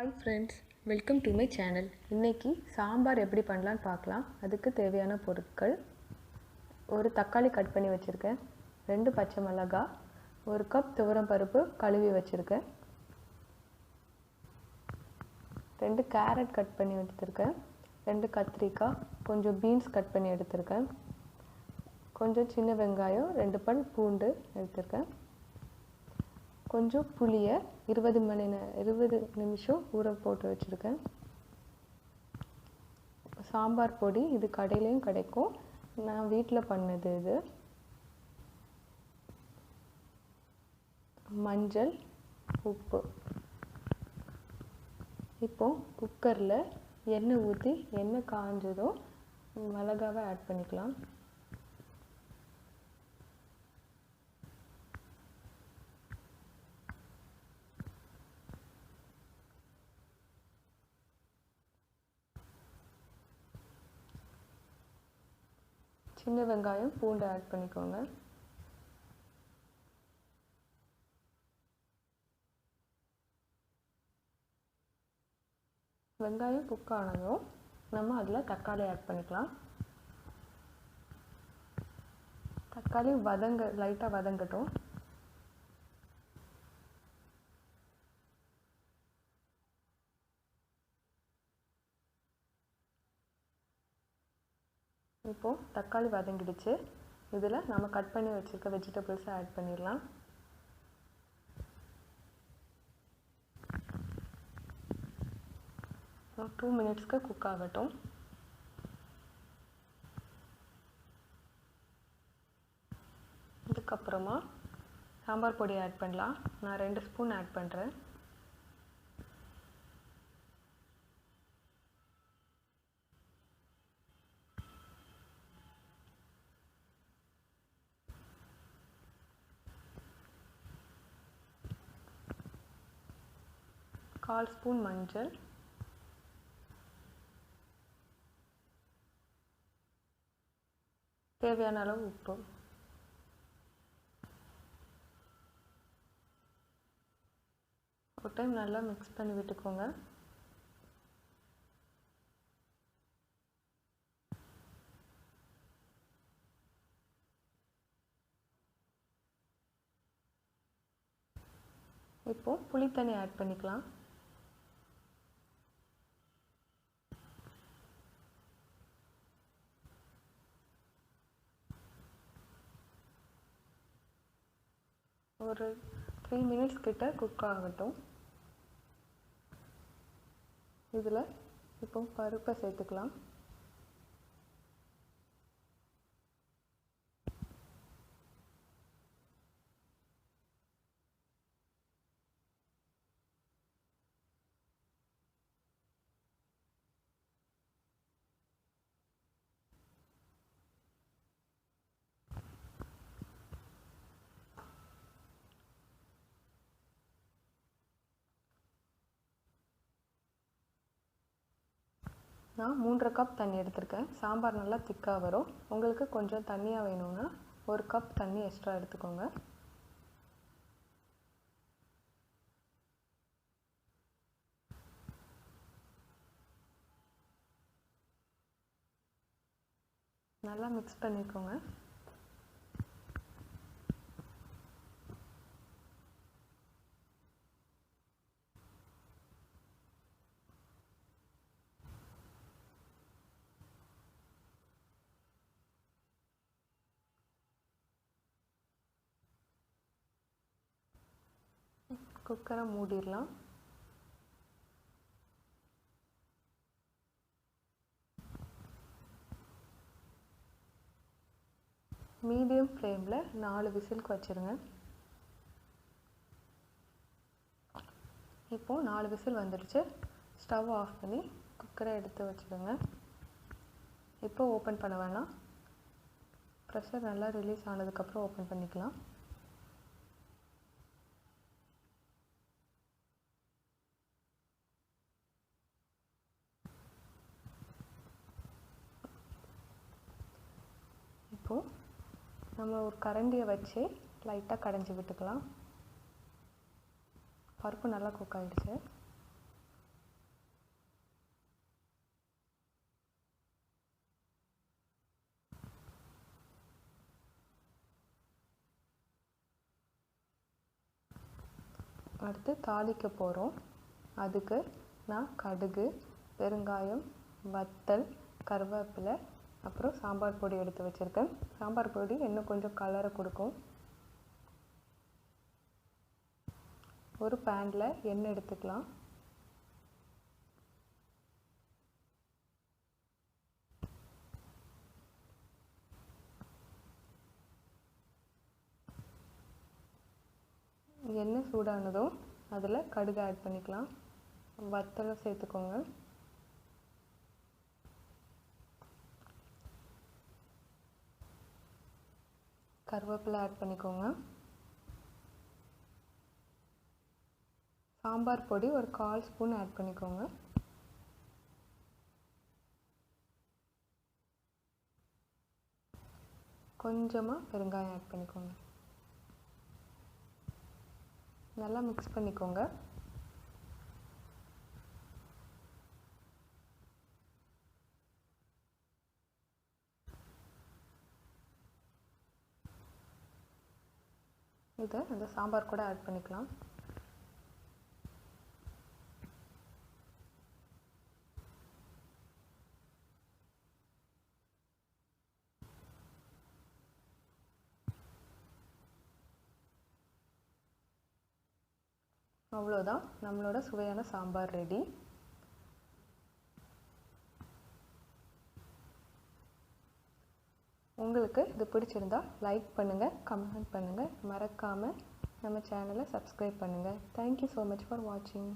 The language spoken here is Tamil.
Hi friends, welcome to my channel. இன்றைக்கி சாம்பார் எப்படி பண்ணலான்னு பார்க்கலாம். அதுக்கு தேவையான பொருட்கள்: ஒரு தக்காளி கட் பண்ணி வச்சுருக்கேன், 2 பச்சை மிளகாய், 1 கப் துவரம் பருப்பு கழுவி வச்சுருக்கேன், 2 கேரட் கட் பண்ணி எடுத்துருக்கேன், 2 கத்திரிக்காய், கொஞ்சம் பீன்ஸ் கட் பண்ணி எடுத்துருக்கேன், கொஞ்சம் சின்ன வெங்காயம், 2 பல் பூண்டு எடுத்துருக்கேன், கொஞ்சம் புளியை 20 நிமிஷம் ஊற போட்டு வச்சுருக்கேன், சாம்பார் பொடி, இது கடையிலையும் கிடைக்கும், நான் வீட்டில் பண்ணது இது, மஞ்சள், உப்பு. இப்போது குக்கரில் எண்ணெய் ஊற்றி எண்ணெய் காஞ்சதும் மிளகாவை ஆட் பண்ணிக்கலாம். சின்ன வெங்காயம், பூண்டு ஆட் பண்ணிக்கோங்க. வெங்காயம் குக் ஆனதும் நம்ம அதில் தக்காளி ஆட் பண்ணிக்கலாம். தக்காளி லைட்டாக வதங்கட்டும். இப்போது தக்காளி வதங்கிடுச்சு. இதில் நம்ம கட் பண்ணி வச்சுருக்க வெஜிடபிள்ஸை ஆட் பண்ணிடலாம். ஒரு 2 மினிட்ஸ்க்கு குக் ஆகட்டும். இதுக்கப்புறமா சாம்பார் பொடி ஆட் பண்ணலாம். நான் 2 ஸ்பூன் ஆட் பண்ணுறேன். கால் ஸ்பூன் மஞ்சள், தேவையான அளவு உப்பு. ஒரு டைம் நல்லா மிக்ஸ் பண்ணி விட்டுக்கோங்க. இப்போது புளி தண்ணி ஆட் பண்ணிக்கலாம். ஒரு 3 மினிட்ஸ் கிட்ட குக் ஆகட்டும். இதில் இப்போ பருப்பை சேர்த்துக்கலாம். நான் 3.5 கப் தண்ணி எடுத்திருக்கேன். சாம்பார் நல்லா திக்காக வரும். உங்களுக்கு கொஞ்சம் தண்ணியாக வேணும்னா 1 கப் தண்ணி எக்ஸ்ட்ரா எடுத்துக்கோங்க. நல்லா மிக்ஸ் பண்ணிக்கோங்க. குக்கரை மூடிடலாம். மீடியம் ஃப்ளேமில் 4 விசிலுக்கு வச்சுருங்க. இப்போது 4 விசில் வந்துடுச்சு. ஸ்டவ் ஆஃப் பண்ணி குக்கரை எடுத்து வச்சுடுங்க. இப்போ ஓப்பன் பண்ண வேணாம். ப்ரெஷர் நல்லா ரிலீஸ் ஆனதுக்கப்புறம் ஓப்பன் பண்ணிக்கலாம். இப்போது நம்ம ஒரு கரண்டியை வச்சு லைட்டாக கடைஞ்சி விட்டுக்கலாம். பருப்பு நல்லா குக் ஆகிடுச்சு. அடுத்து தாளிக்க போகிறோம். அதுக்கு நான் கடுகு, பெருங்காயம், வத்தல், கருவேப்பிலை, அப்புறம் சாம்பார் பொடி எடுத்து வச்சுருக்கேன். சாம்பார் பொடி இன்னும் கொஞ்சம் கலரை கொடுக்கும். ஒரு பேனில் எண்ணெய் எடுத்துக்கலாம். எண்ணெய் சூடானதும் அதில் கடுகு ஆட் பண்ணிக்கலாம். வத்தலை சேர்த்துக்கோங்க. கருவேப்பிலை ஆட் பண்ணிக்கோங்க. சாம்பார் பொடி ஒரு 1/4 ஸ்பூன் ஆட் பண்ணிக்கோங்க. கொஞ்சமாக பெருங்காயம் ஆட் பண்ணிக்கோங்க. நல்லா மிக்ஸ் பண்ணிக்கோங்க. இதை அந்த சாம்பார் கூட ஆட் பண்ணிக்கலாம். அவ்வளோதான், நம்மளோட சுவையான சாம்பார் ரெடி. உங்களுக்கு இது பிடிச்சிருந்தா லைக் பண்ணுங்கள், கமெண்ட் பண்ணுங்கள், மறக்காமல் நம்ம சேனலை சப்ஸ்கிரைப் பண்ணுங்கள். தேங்க்யூ ஸோ மச் ஃபார் வாட்சிங்.